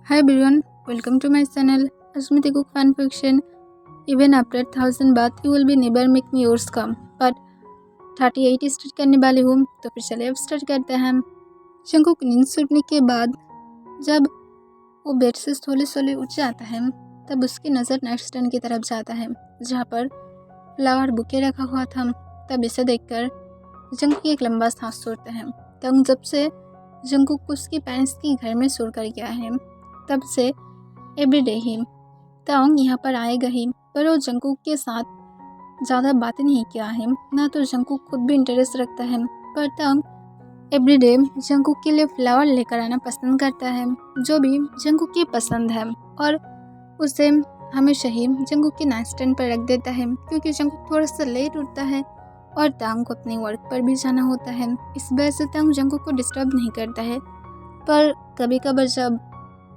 Hi everyone, welcome to my channel Asmiti Cook Fan Fiction. Even after 1000 baht you will be never make me yours come. But 38 start करने वाली हूँ तो फिर चलिए अब start करते हैं। जंकुक नींद छूटने के बाद जब वो बेड से सोले सोले उठ जाता है तब उसकी नज़र नेक्स्ट स्टैंड की तरफ जाता है जहाँ पर फ्लावर बुके रखा हुआ था। तब इसे देखकर जंकुक एक लंबा सांस छोड़ता है। तब जब से जंकुक उसके पेरेंट्स के घर में छोड़ कर गया है तब से एवरीडे ही तांग यहाँ पर आएगा ही, पर वो जंकुक के साथ ज़्यादा बातें नहीं किया है, ना तो जंकुक खुद भी इंटरेस्ट रखता है। पर तांग एवरीडे जंकुक के लिए फ्लावर लेकर आना पसंद करता है जो भी जंकुक की पसंद है, और उसे हमेशा ही जंकुक के नाइट स्टैंड पर रख देता है क्योंकि जंकुक थोड़ा सा लेट उठता है और तांग को अपने वर्क पर भी जाना होता है। इस वजह से तांग जंकुक को डिस्टर्ब नहीं करता है। पर कभी कभार जब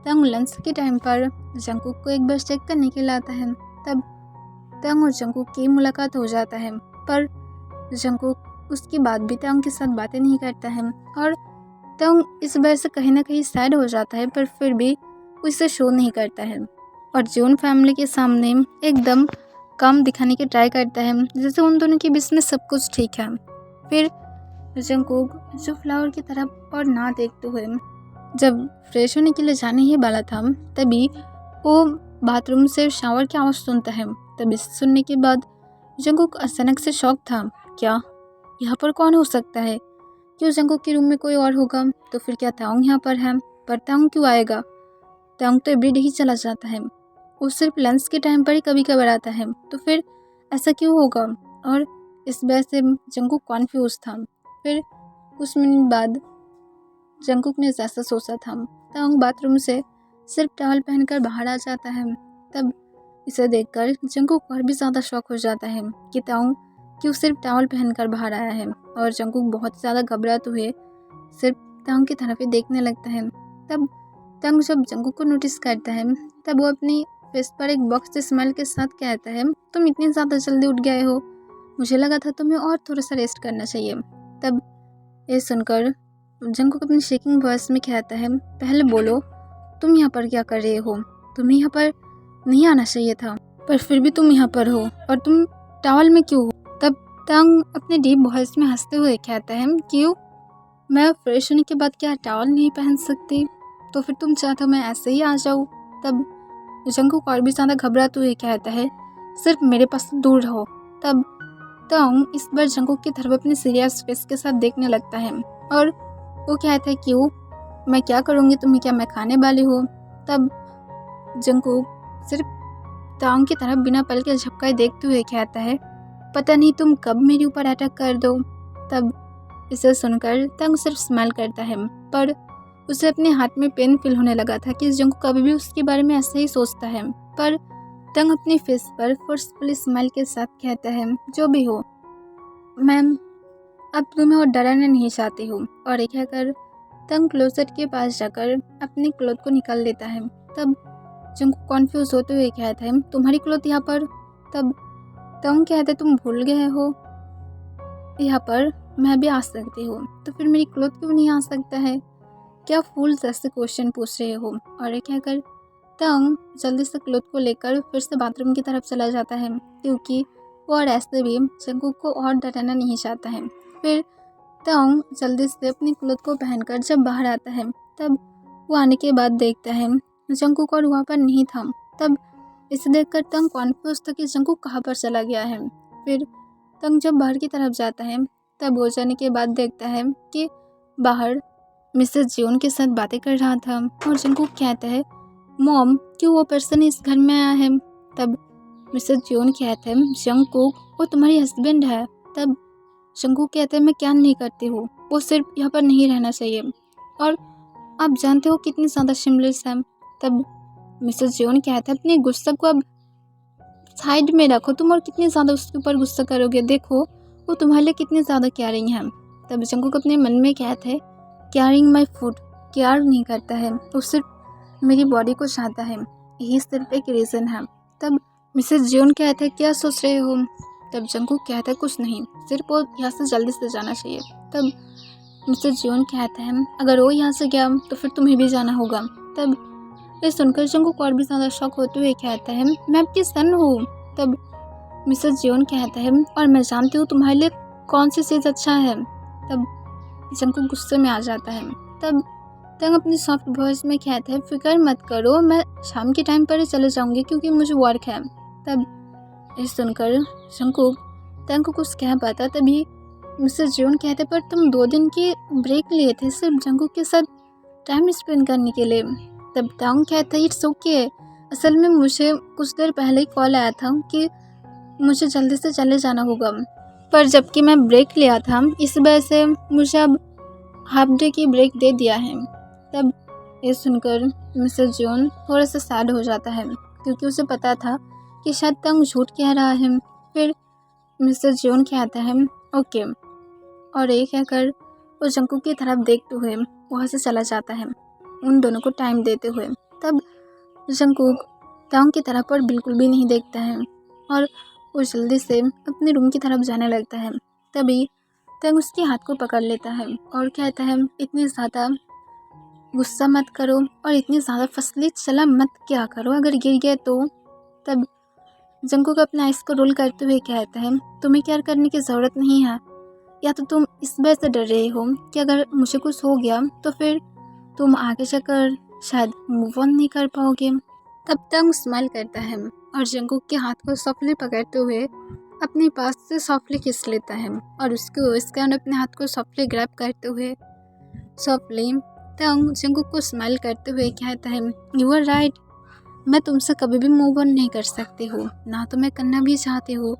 तांग लंच के टाइम पर जंकुक को एक बार चेक करने के लिए आता है तब तांग और जंकुक की मुलाकात हो जाता है, पर जंकुक उसके बाद भी तांग के साथ बातें नहीं करता है और तांग इस वजह से कहीं ना कहीं सैड हो जाता है, पर फिर भी उसे शो नहीं करता है और जून फैमिली के सामने एकदम काम दिखाने की ट्राई करता है जैसे उन दोनों के बीच में सब कुछ ठीक है। फिर जंकुक जो फ्लावर की तरफ और ना देखते हुए जब फ्रेश होने के लिए जाने ही वाला था तभी वो बाथरूम से शावर की आवाज़ सुनता है। तभी सुनने के बाद जंकुक अचानक से शॉक था। क्या यहाँ पर कौन हो सकता है? क्यों जंकुक के रूम में कोई और होगा? तो फिर क्या तांग यहाँ पर है? पर तांग क्यों आएगा? तांग तो एवरीडे ही चला जाता है, वो सिर्फ लंच के टाइम पर ही कभी कभार आता है, तो फिर ऐसा क्यों होगा? और इस वजह से जंकुक कॉन्फ्यूज था। फिर कुछ मिनट बाद जंकुक ने जैसा सोचा था तांग बाथरूम से सिर्फ टॉवल पहनकर बाहर आ जाता है। तब इसे देखकर जंकुक और भी ज़्यादा शॉक हो जाता है कि तांग क्यों सिर्फ टॉवल पहनकर बाहर आया है, और जंकुक बहुत ज़्यादा घबराते हुए सिर्फ तांग की तरफ ही देखने लगता है। तब तांग जब जंकुक को नोटिस करता है तब वो अपनी फेस पर एक बॉक्स स्माइल के साथ कहता है, तुम इतनी ज़्यादा जल्दी उठ गए हो, मुझे लगा था तुम्हें और थोड़ा सा रेस्ट करना चाहिए। तब ये सुनकर जंकुक अपनी शेकिंग वॉइस में कहता है, पहले बोलो तुम यहाँ पर क्या कर रहे हो? तुम्हें यहाँ पर नहीं आना चाहिए था, पर फिर भी तुम यहाँ पर हो, और तुम टॉवल में क्यों हो? तब तांग अपने डीप वॉइस में हंसते हुए कहता है, क्यों, मैं फ्रेश होने के बाद क्या टॉवल नहीं पहन सकती? तो फिर तुम चाहते हो मैं ऐसे ही आ जाऊँ? तब जंकुक और भी ज़्यादा घबराते हुए कहता है, सिर्फ मेरे पास दूर रहो। तब तांग इस बार जंकुक की तरफ अपने सीरियस फेस के साथ देखने लगता है और वो कहता है, क्यों, मैं क्या करूँगी, तुम्हें क्या मैं खाने वाली हूँ? तब जंकुक सिर्फ तांग की तरफ बिना पल के झपकाए देखते हुए कहता है, पता नहीं तुम कब मेरे ऊपर अटैक कर दो। तब इसे सुनकर तांग सिर्फ स्माइल करता है, पर उसे अपने हाथ में पेन फील होने लगा था कि जंकुक कभी भी उसके बारे में ऐसे ही सोचता है। पर तांग अपने फेस पर फोर्सफुली स्माइल के साथ कहता है, जो भी हो मैम, अब तुम्हें और डराना नहीं चाहती हूँ। और एक कहकर तांग क्लोजेट के पास जाकर अपनी क्लोथ को निकाल लेता है। तब जंकुक कॉन्फ्यूज होते हुए कहता है, तुम्हारी क्लोथ यहाँ पर? तब तांग कहता है, तुम भूल गए हो यहाँ पर मैं भी आ सकती हूँ, तो फिर मेरी क्लोथ क्यों नहीं आ सकता है? क्या फूल जैसे क्वेश्चन पूछ रहे हो? और एक कहकर तांग जल्दी से क्लोथ को लेकर फिर से बाथरूम की तरफ चला जाता है क्योंकि वो और ऐसे भी जंकुक को और डराना नहीं चाहता है। फिर तांग जल्दी से अपनी क्लोथ को पहनकर जब बाहर आता है तब वो आने के बाद देखता है जंकुक और वहाँ पर नहीं था। तब इसे देखकर तांग कॉन्फ्यूज था कि जंकुक कहाँ पर चला गया है। फिर तांग जब बाहर की तरफ जाता है तब वो जाने के बाद देखता है कि बाहर मिसेस जियोन के साथ बातें कर रहा था और जंकुक कहता है, मॉम, क्यों वो पर्सन इस घर में आया है? तब मिसेस जियोन कहते हैं, जंकुक, वो तुम्हारी हस्बैंड है। तब जंकुक कहते हैं, मैं क्या नहीं करती हूँ, वो सिर्फ यहाँ पर नहीं रहना चाहिए, और आप जानते हो कितनी ज़्यादा शिमलेस है। तब मिसेस जियोन कहते हैं, अपने गुस्से को अब साइड में रखो, तुम और कितनी ज़्यादा उसके ऊपर गुस्सा करोगे, देखो वो तुम्हारे लिए कितनी ज़्यादा केयरिंग है। तब जंकुक अपने मन में कहते हैं, केयरिंग माई फूड, केयर नहीं करता है, वो सिर्फ मेरी बॉडी को चाहता है, यही सिर्फ एक रीज़न है। तब मिसेस जियोन कहते हैं, क्या सोच रहे हो? तब जंकुक कहता है, कुछ नहीं, सिर्फ वो यहाँ से जल्दी से जाना चाहिए। तब मिसेस जियोन कहते हैं, अगर वो यहाँ से गया तो फिर तुम्हें भी जाना होगा। तब ये सुनकर जंगकुक और भी ज़्यादा शॉक होते हुए कहता है, मैं आपकी सन हूँ। तब मिसेस जियोन कहता है, और मैं जानती हूँ तुम्हारे लिए कौन सी चीज़ अच्छा है। तब जंगकुक गुस्से में आ जाता है। तब तंग अपनी सॉफ्ट वॉइस में कहता है, फिक्र मत करो, मैं शाम के टाइम पर ही चले जाऊंगी क्योंकि मुझे वर्क है। तब ये सुनकर जंगकुक तंग को कुछ कह पाता, तभी मिसेस जियोन कहते, पर तुम 2 दिन की ब्रेक लिए थे सिर्फ जंगकुक के साथ टाइम स्पेंड करने के लिए। तब तंग कहता है, इट्स ओके, असल में मुझे कुछ देर पहले ही कॉल आया था कि मुझे जल्दी से चले जाना होगा, पर जबकि मैं ब्रेक लिया था इस वजह से मुझे अब हाफ डे की ब्रेक दे दिया है। तब ये सुनकर मिसेस जियोन थोड़ा सा सैड हो जाता है क्योंकि उसे पता था कि शायद तंग झूठ कह रहा है। फिर मिसेस जियोन कहता है, ओके, और ये कहकर वो जंगकुक की तरफ देखते हुए वहाँ से चला जाता है, उन दोनों को टाइम देते हुए। तब जंगकुक तंग की तरफ पर बिल्कुल भी नहीं देखता है और वो जल्दी से अपने रूम की तरफ जाने लगता है। तभी तंग उसके हाथ को पकड़ लेता है और कहता है, इतनी ज़्यादा गुस्सा मत करो और इतनी ज़्यादा फसली चला मत क्या करो, अगर गिर गए तो। तब जंगकुक अपने आइस को रोल करते हुए कहता है, तुम्हें केयर करने की ज़रूरत नहीं है, या तो तुम इस वजह से डर रहे हो कि अगर मुझे कुछ हो गया तो फिर तुम आगे जाकर शायद मूव ऑन नहीं कर पाओगे। तब तंग स्माइल करता है और जंगकुक के हाथ को सॉफ्टली पकड़ते हुए अपने पास से सॉफ्टली किस लेता है और उसके अंदर अपने हाथ को सॉफ्टली ग्रैब करते हुए सॉफ्टली तंग जंगकुक को स्माइल करते हुए कहता है, यू आर राइट, मैं तुमसे कभी भी मूव ऑन नहीं कर सकती हूँ, ना तो मैं करना भी चाहती हूँ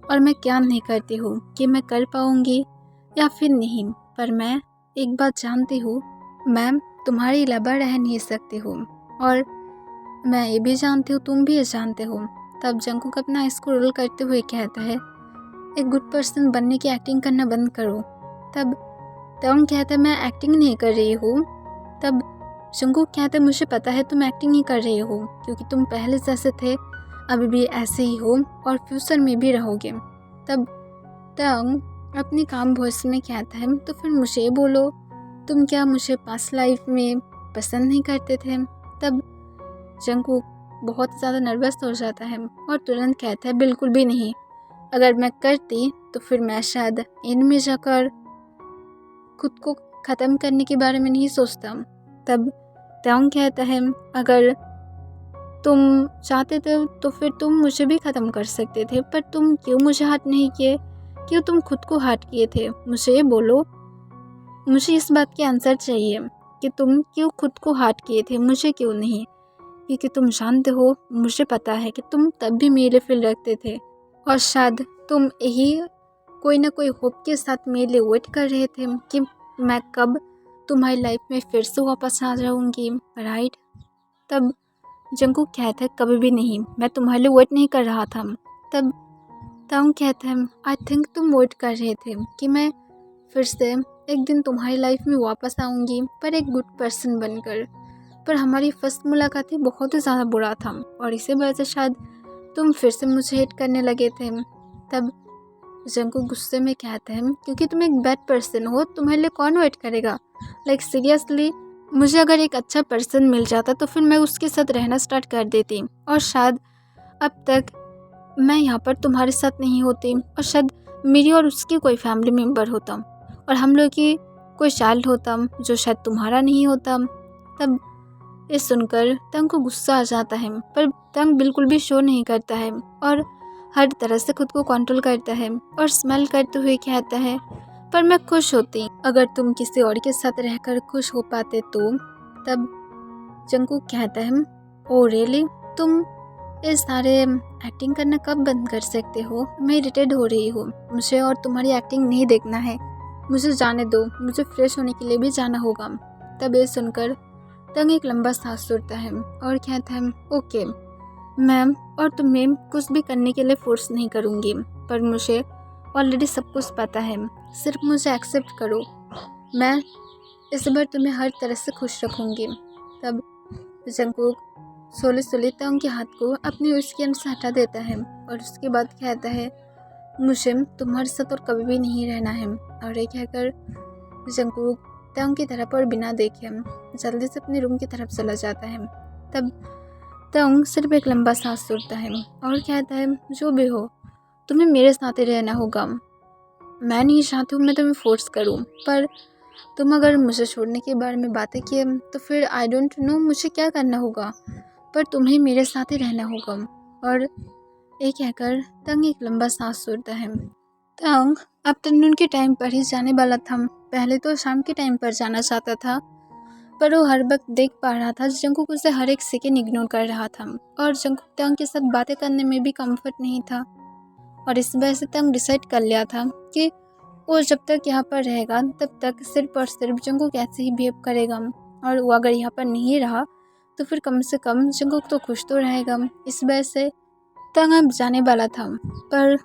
और मैं क्या नहीं करती हूँ कि मैं कर पाऊँगी या फिर नहीं, पर मैं एक बात जानती हूँ, मैं तुम्हारे अलावा रह नहीं सकती हूँ और मैं ये भी जानती हूँ, तुम भी ये जानते हो। तब जंगकुक अपना इसको रोल करते हुए कहता है, एक गुड पर्सन बनने की एक्टिंग करना बंद करो। तब तंग कहता है, मैं एक्टिंग नहीं कर रही हूँ। तब जंगकुक कहता है, मुझे पता है तुम एक्टिंग नहीं कर रही हो क्योंकि तुम पहले जैसे थे अभी भी ऐसे ही हो और फ्यूचर में भी रहोगे। तब तंग अपनी काम वॉइस में कहता है, तो फिर मुझे बोलो, तुम क्या मुझे पास्ट लाइफ में पसंद नहीं करते थे। तब जंगकुक बहुत ज़्यादा नर्वस हो जाता है और तुरंत कहता है, बिल्कुल भी नहीं, अगर मैं करती तो फिर मैं शायद एंड में जाकर खुद को ख़त्म करने के बारे में नहीं सोचता। तब तंग कहता है, अगर तुम चाहते थे तो फिर तुम मुझे भी ख़त्म कर सकते थे, पर तुम क्यों मुझे हर्ट नहीं किए, क्यों तुम खुद को हर्ट किए थे, मुझे ये बोलो, मुझे इस बात की आंसर चाहिए कि तुम क्यों खुद को हर्ट किए थे, मुझे क्यों नहीं, क्योंकि तुम जानते हो, मुझे पता है कि तुम तब भी मेरे फील रखते थे और शायद तुम यही कोई ना कोई होप के साथ मेरे लिए वेट कर रहे थे कि मैं कब तुम्हारी लाइफ में फिर से वापस आ जाऊंगी, राइट। तब जंगकुक कहता है, कभी भी नहीं, मैं तुम्हारे लिए वेट नहीं कर रहा था। तब तंग कहता है, आई थिंक तुम वेट कर रहे थे कि मैं फिर से एक दिन तुम्हारी लाइफ में वापस आऊँगी, पर एक गुड पर्सन बनकर, पर हमारी फर्स्ट मुलाकात ही बहुत ही ज़्यादा बुरा था और इसी वजह से शायद तुम फिर से मुझे हेट करने लगे थे। तब जंगकुक गुस्से में कहता है, क्योंकि तुम एक बैड पर्सन हो, तुम्हारे लिए कौन वेट करेगा, लाइक सीरियसली, मुझे अगर एक अच्छा पर्सन मिल जाता तो फिर मैं उसके साथ रहना स्टार्ट कर देती और शायद अब तक मैं यहाँ पर तुम्हारे साथ नहीं होती और शायद मेरी और उसकी कोई फैमिली मेम्बर होता और हम लोग की कोई चाइल्ड होता जो शायद तुम्हारा नहीं होता। तब ये सुनकर तंग को गुस्सा आ जाता है, पर तंग बिल्कुल भी शो नहीं करता है और हर तरह से खुद को कंट्रोल करता है और स्माइल करते हुए कहता है, पर मैं खुश होती अगर तुम किसी और के साथ रहकर खुश हो पाते तो। तब जंगकुक कहता है, ओ रियली, तुम ये सारे एक्टिंग करना कब बंद कर सकते हो, मैं इरिटेट हो रही हूँ, मुझे और तुम्हारी एक्टिंग नहीं देखना है, मुझे जाने दो, मुझे फ्रेश होने के लिए भी जाना होगा। तब ये सुनकर तंग एक लंबा सांस छोड़ता है और कहता है, ओके मैम, और तुम्हें कुछ भी करने के लिए फोर्स नहीं करूँगी, पर मुझे ऑलरेडी सब कुछ पता है, सिर्फ मुझे एक्सेप्ट करो, मैं इस बार तुम्हें हर तरह से खुश रखूँगी। तब जंगकुक सोले तंग के हाथ को अपनी स्किन से हटा देता है और उसके बाद कहता है, मुझे तुम्हारे साथ और कभी भी नहीं रहना है। और ये कहकर जंगकुक तंग की तरफ और बिना देखे जल्दी से अपने रूम की तरफ चला जाता है तब तंग सिर्फ एक लंबा सांस छोड़ता है और कहता है, जो भी हो तुम्हें मेरे साथ ही रहना होगा। मैं नहीं चाहती हूँ मैं तुम्हें फोर्स करूँ, पर तुम अगर मुझे छोड़ने के बारे में बातें किए तो फिर आई डोंट नो मुझे क्या करना होगा, पर तुम्हें मेरे साथ ही रहना होगा। और ये कहकर तंग एक लंबा सांस छोड़ता है। तंग आफ्टरनून के टाइम पर ही जाने वाला था। पहले तो शाम के टाइम पर जाना चाहता था, पर वो हर वक्त देख पा रहा था जंकुक उसे हर एक सेकंड इग्नोर कर रहा था और जंकुक तंग के साथ बातें करने में भी कंफर्ट नहीं था। और इस वजह से तंग डिसाइड कर लिया था कि वो जब तक यहाँ पर रहेगा तब तक सिर्फ और सिर्फ जंकुक ऐसे ही बिहेव करेगा, और वो अगर यहाँ पर नहीं रहा तो फिर कम से कम जंकुक तो खुश तो रहेगा। इस वजह से तंग अब जाने वाला था, पर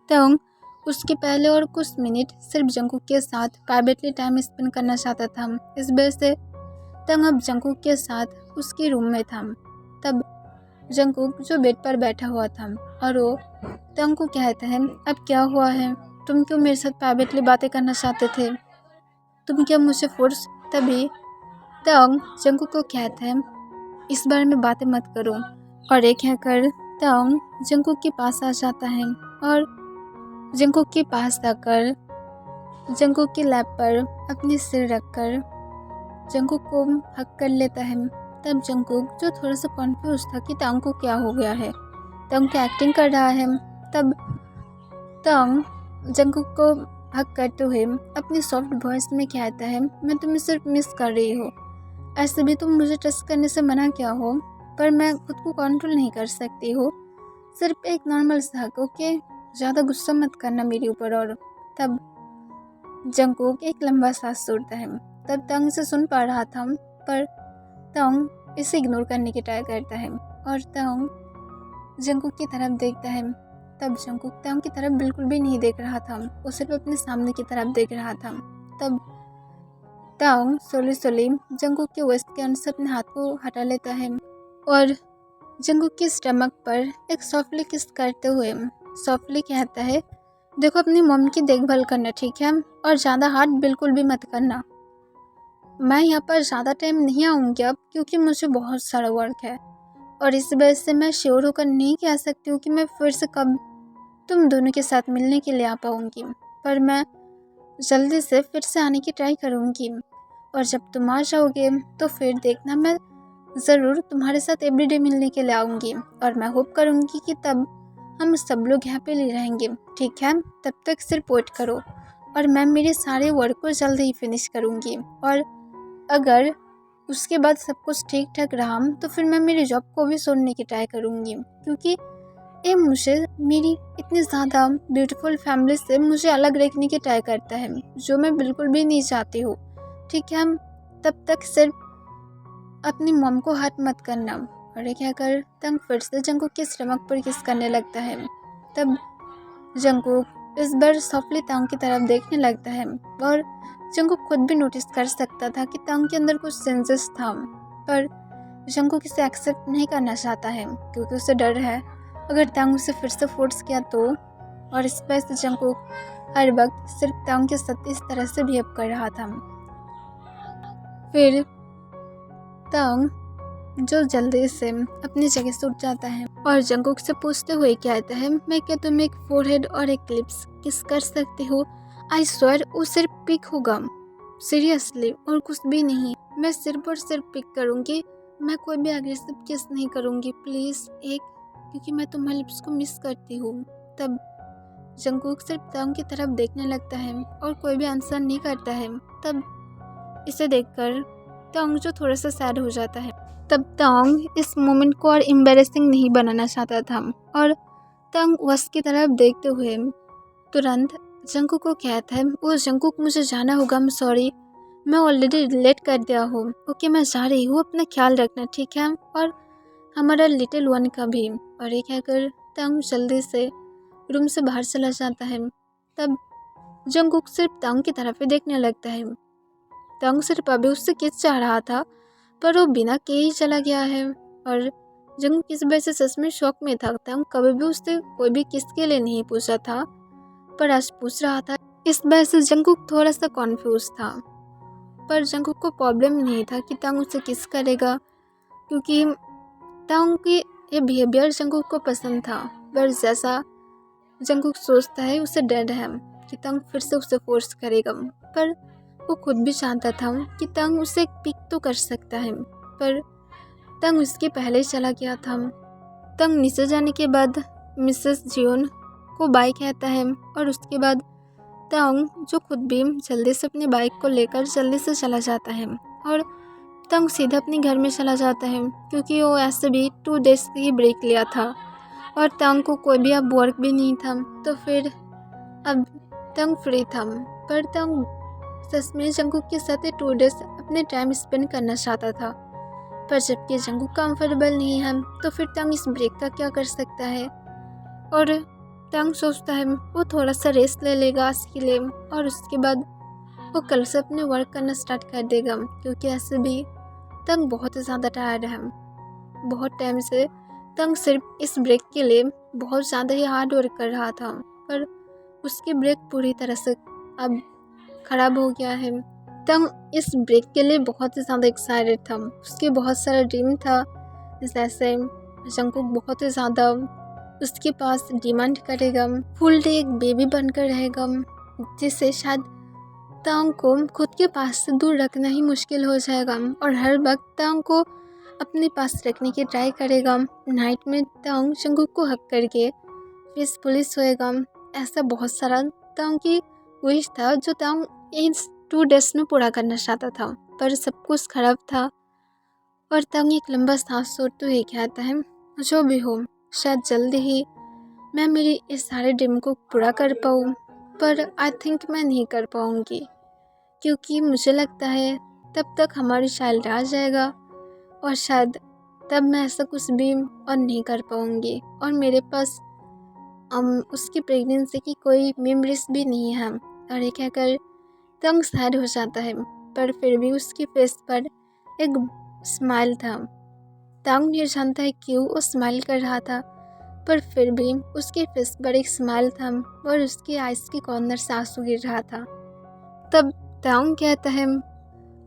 तंग उसके पहले और कुछ मिनट सिर्फ जंकुक के साथ प्राइवेटली टाइम स्पेंड करना चाहता था। इस वजह से तंग अब जंकुक के साथ उसके रूम में था। तब जंकुक जो बेड पर बैठा हुआ था और वो तंग को कहता है, अब क्या हुआ है, तुम क्यों मेरे साथ प्राइवेटली बातें करना चाहते थे, तुम क्या मुझे फोर्स। तभी तंग जंकुक को कहता है, इस बारे में बातें मत करो। और एक कहकर तंग जंकुक के पास आ जाता है और जंकुक के पास आकर जंकुक के लैप पर अपनी सिर रखकर जंकुक को हक कर लेता है। तब जंकुक जो थोड़ा सा कॉन्फ्यूज था कि तंग को क्या हो गया है, तंग क्या एक्टिंग कर रहा है, तब तंग जंकुक को हक करते हुए अपनी सॉफ्ट वॉइस में कहता है, मैं तुम्हें सिर्फ मिस कर रही हूँ, ऐसे भी तुम मुझे टच करने से मना किया हो, पर मैं खुद को कंट्रोल नहीं कर सकती हूँ, सिर्फ एक नॉर्मल सा हक, ओके, ज़्यादा गुस्सा मत करना मेरे ऊपर। और तब जंकुक एक लंबा सांस छोड़ता है। तब तंग से सुन पा रहा था, पर तंग इसे इग्नोर करने की ट्राई करता है और तंग जंकुक की तरफ देखता है। तब जंकुक तंग की तरफ बिल्कुल भी नहीं देख रहा था, वो सिर्फ अपने सामने की तरफ देख रहा था। तब तंग सोली जंकुक के वेस्ट के अंदर से अपने हाथ को हटा लेता है और जंकुक के स्टमक पर एक सॉफ्टली किस करते हुए सॉफ्टली कहता है, देखो अपनी मम्मी की देखभाल करना, ठीक है, और ज़्यादा हार्ड बिल्कुल भी मत करना। मैं यहाँ पर ज़्यादा टाइम नहीं आऊँगी अब, क्योंकि मुझे बहुत सारा वर्क है और इस वजह से मैं श्योर होकर नहीं कह सकती हूँ कि मैं फिर से कब तुम दोनों के साथ मिलने के लिए आ पाऊँगी, पर मैं जल्दी से फिर से आने की ट्राई करूँगी। और जब तुम आ जाओगे तो फिर देखना, मैं ज़रूर तुम्हारे साथ एवरीडे मिलने के लिए आऊँगी और मैं होप करूँगी कि तब हम सब लोग हैप्पीली रहेंगे, ठीक है। तब तक सिर्फ वेट करो और मैं मेरे सारे वर्क को जल्दी ही फिनिश करूँगी, और अगर उसके बाद सब कुछ ठीक ठाक रहा तो फिर मैं मेरी जॉब को भी छोड़ने की ट्राई करूँगी, क्योंकि ये मुझे मेरी इतनी ज़्यादा ब्यूटीफुल फैमिली से मुझे अलग रखने की ट्राई करता है, जो मैं बिल्कुल भी नहीं चाहती हूँ, ठीक है। तब तक सिर्फ अपनी मॉम को हाथ मत करना। और ये कहकर तंग फिर से जंकुक के स्टमक पर किस करने लगता है। तब जंकुक इस बार सॉफ्टली तंग की तरफ देखने लगता है और जंकुक खुद भी नोटिस कर सकता था कि तंग के अंदर कुछ सेंसेस था, पर जंकुक इसे एक्सेप्ट नहीं करना चाहता है क्योंकि उसे डर है अगर तंग उसे फिर से फोर्स किया तो। और इस वजह से जंकुक हर वक्त सिर्फ तंग के साथ इस तरह से बिहेव कर रहा था। फिर तंग जो जल्दी से अपनी जगह से उठ जाता है और जंकुक से पूछते हुए कहता है, मैं क्या तुम एक फोरहेड और एक लिप्स किस कर सकती हो? आई स्वेयर वो सिर्फ पिक होगा, सीरियसली, और कुछ भी नहीं। मैं सिर्फ और सिर्फ पिक करूँगी, मैं कोई भी अग्रेसिव किस नहीं करूँगी, प्लीज़ एक, क्योंकि मैं तुम्हारे लिप्स को मिस करती हूँ। तब जंकुक सिर्फ तंग की तरफ देखने लगता है और कोई भी आंसर नहीं करता है। तब इसे देखकर तंग जो थोड़ा सा सैड हो जाता है। तब तंग इस मोमेंट को और एम्बैरेसिंग नहीं बनाना चाहता था और तंग वस की तरफ देखते हुए तुरंत जंकुक को कहता है, वो जंकुक मुझे जाना होगा, मैं सॉरी, मैं ऑलरेडी लेट कर दिया हूँ, ओके मैं जा रही हूँ, अपना ख्याल रखना, ठीक है, और हमारा लिटिल वन का भी। और ये कहकर तंग जल्दी से रूम से बाहर चला जाता है। तब जंकुक सिर्फ तंग की तरफ ही देखने लगता है। तंग सिर्फ अभी उससे किस चाह रहा था, पर वो बिना के ही चला गया है और जंकुक इस वजह से सच में शॉक में था। तंग कभी भी उससे कोई भी किस के लिए नहीं पूछा था, पर आज पूछ रहा था। इस वजह से जंकुक थोड़ा सा कॉन्फ्यूज था, पर जंकुक को प्रॉब्लम नहीं था कि तंग उससे किस करेगा, क्योंकि तांग की ये बिहेवियर जंगकुक को पसंद था, पर जैसा जंगकुक सोचता है उसे डर है कि तंग फिर से उसे फोर्स करेगा। पर वो खुद भी जानता था कि तंग उसे पिक तो कर सकता है, पर तंग उसके पहले ही चला गया था। तंग नीचे जाने के बाद मिसेस जियोन को बाय कहता है और उसके बाद तंग जो खुद भी जल्दी से अपनी बाइक को लेकर जल्दी से चला जाता है और तंग सीधा अपने घर में चला जाता है, क्योंकि वो ऐसे भी 2 डेज की ब्रेक लिया था और तंग को कोई भी अब वर्क भी नहीं था, तो फिर अब तंग फ्री था। पर तंग सच में जंगकुक के साथ 2 डेज अपने टाइम स्पेंड करना चाहता था, पर जबकि जंगकुक कंफर्टेबल नहीं है तो फिर तंग इस ब्रेक का क्या कर सकता है। और तंग सोचता है वो थोड़ा सा रेस्ट ले लेगा आज के लिए और उसके बाद वो कल से अपने वर्क करना स्टार्ट कर देगा, क्योंकि ऐसे भी तंग बहुत ज़्यादा टायर्ड है। बहुत टाइम से तंग सिर्फ इस ब्रेक के लिए बहुत ज़्यादा ही हार्ड वर्क कर रहा था, पर उसकी ब्रेक पूरी तरह से अब ख़राब हो गया है। तंग इस ब्रेक के लिए बहुत ही ज़्यादा एक्साइटेड था, उसके बहुत सारा ड्रीम था, जैसे जंगकुक बहुत ही ज़्यादा उसके पास डिमांड करेगा, फुल डे एक बेबी बनकर रहेगा, जिससे शायद तंग को खुद के पास से दूर रखना ही मुश्किल हो जाएगा और हर वक्त तंग को अपने पास रखने की ट्राई करेगा। नाइट में तंग जंगकुक को हक करके पीसफुली सोएगा। ऐसा बहुत सारा तंग की विश था जो तंग इस 2 डेज में पूरा करना चाहता था, पर सब कुछ खराब था और तंग एक लंबा सांस छोड़ते हुए कहता है, जो भी हो शायद जल्दी ही मैं मेरी इस सारे ड्रीम को पूरा कर पाऊँ, पर आई थिंक मैं नहीं कर पाऊँगी, क्योंकि मुझे लगता है तब तक हमारी चाइल्ड आ जाएगा और शायद तब मैं ऐसा कुछ भी और नहीं कर पाऊँगी और मेरे पास उसकी प्रेगनेंसी की कोई मेमोरीज भी नहीं है। और ये कहकर तंग सैड हो जाता है, पर फिर भी उसके फेस पर एक स्माइल था। तंग नहीं जानता है क्यों वो स्माइल कर रहा था, पर फिर भी उसके फेस पर एक स्माइल था और उसकी आइज़ के कॉर्नर से आंसू गिर रहा था। तब तंग कहता है,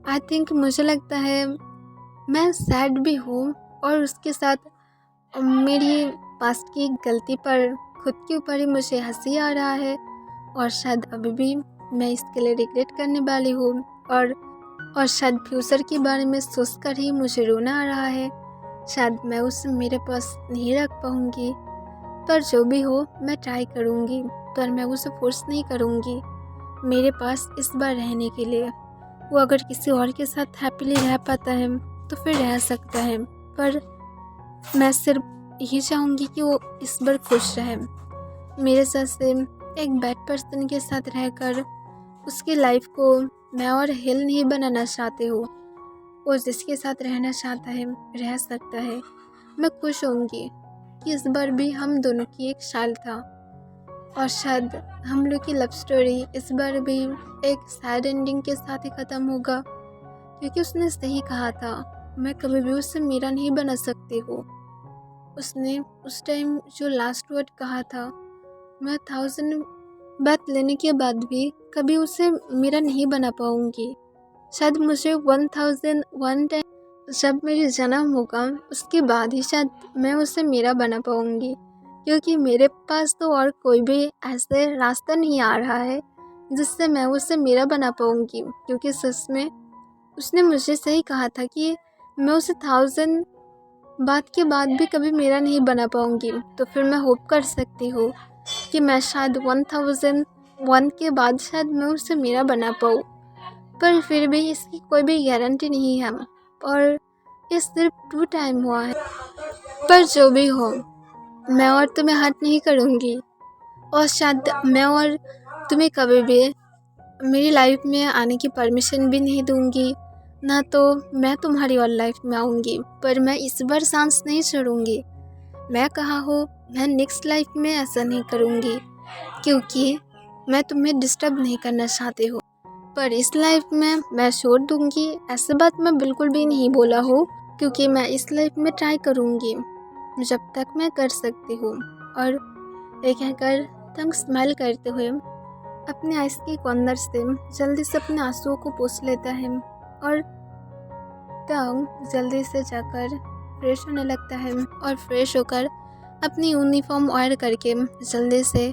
आई थिंक मुझे लगता है मैं सैड भी हूँ और उसके साथ मेरी पास्ट की गलती पर खुद के ऊपर ही मुझे हंसी आ रहा है और शायद अभी भी मैं इसके लिए रिग्रेट करने वाली हूँ और शायद फ्यूचर के बारे में सोचकर ही मुझे रोना आ रहा है। शायद मैं उसे मेरे पास नहीं रख पाऊँगी, पर जो भी हो मैं ट्राई करूँगी, पर मैं उसे फोर्स नहीं करूँगी मेरे पास इस बार रहने के लिए। वो अगर किसी और के साथ हैप्पीली रह पाता है तो फिर रह सकता है, पर मैं सिर्फ यही चाहूँगी कि वो इस बार खुश रहे। मेरे साथ से एक बैड पर्सन के साथ रहकर उसकी लाइफ को मैं और हेल नहीं बनाना चाहती हूँ। वो जिसके साथ रहना चाहता है रह सकता है। मैं खुश होंगी कि इस बार भी हम दोनों की एक साल था और शायद हम लोग की लव स्टोरी इस बार भी एक सैड एंडिंग के साथ ही ख़त्म होगा, क्योंकि उसने सही कहा था, मैं कभी भी उससे मेरा नहीं बना सकती हूँ। उसने उस टाइम जो लास्ट वर्ड कहा था, मैं 1000 बात लेने के बाद भी कभी उसे मेरा नहीं बना पाऊँगी। शायद मुझे 1001 टाइम जब मेरी जन्म होगा उसके बाद ही शायद मैं उसे मेरा बना पाऊँगी, क्योंकि मेरे पास तो और कोई भी ऐसे रास्ता नहीं आ रहा है जिससे मैं उसे मेरा बना पाऊँगी। क्योंकि सच में उसने मुझे सही कहा था कि मैं उसे 1000 बात के बाद भी कभी मेरा नहीं बना पाऊँगी, तो फिर मैं होप कर सकती हूँ कि मैं शायद 1001 के बाद शायद मैं उसे मेरा बना पाऊँ, पर फिर भी इसकी कोई भी गारंटी नहीं है और ये सिर्फ 2 टाइम हुआ है। पर जो भी हो मैं और तुम्हें हर्ट नहीं करूँगी और शायद मैं और तुम्हें कभी भी मेरी लाइफ में आने की परमिशन भी नहीं दूँगी, ना तो मैं तुम्हारी और लाइफ में आऊँगी, पर मैं इस बार सांस नहीं छोड़ूँगी। मैं कहा हूँ मैं नेक्स्ट लाइफ में ऐसा नहीं करूँगी, क्योंकि मैं तुम्हें डिस्टर्ब नहीं करना चाहती हूँ, पर इस लाइफ में मैं छोड़ दूँगी ऐसी बात मैं बिल्कुल भी नहीं बोला हूँ, क्योंकि मैं इस लाइफ में ट्राई करूँगी जब तक मैं कर सकती हूँ। और ये कहकर तंग स्माइल करते हुए अपने आइस के कॉर्नर से जल्दी से अपने आंसुओं को पोंछ लेता है और तंग जल्दी से जाकर फ्रेश होने लगता है और फ्रेश होकर अपनी यूनिफॉर्म वेयर करके जल्दी से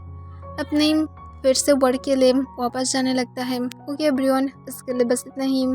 अपनी फिर से वर्क के लिए वापस जाने लगता है। ओके एवरीवन, इसके लिए बस इतना ही।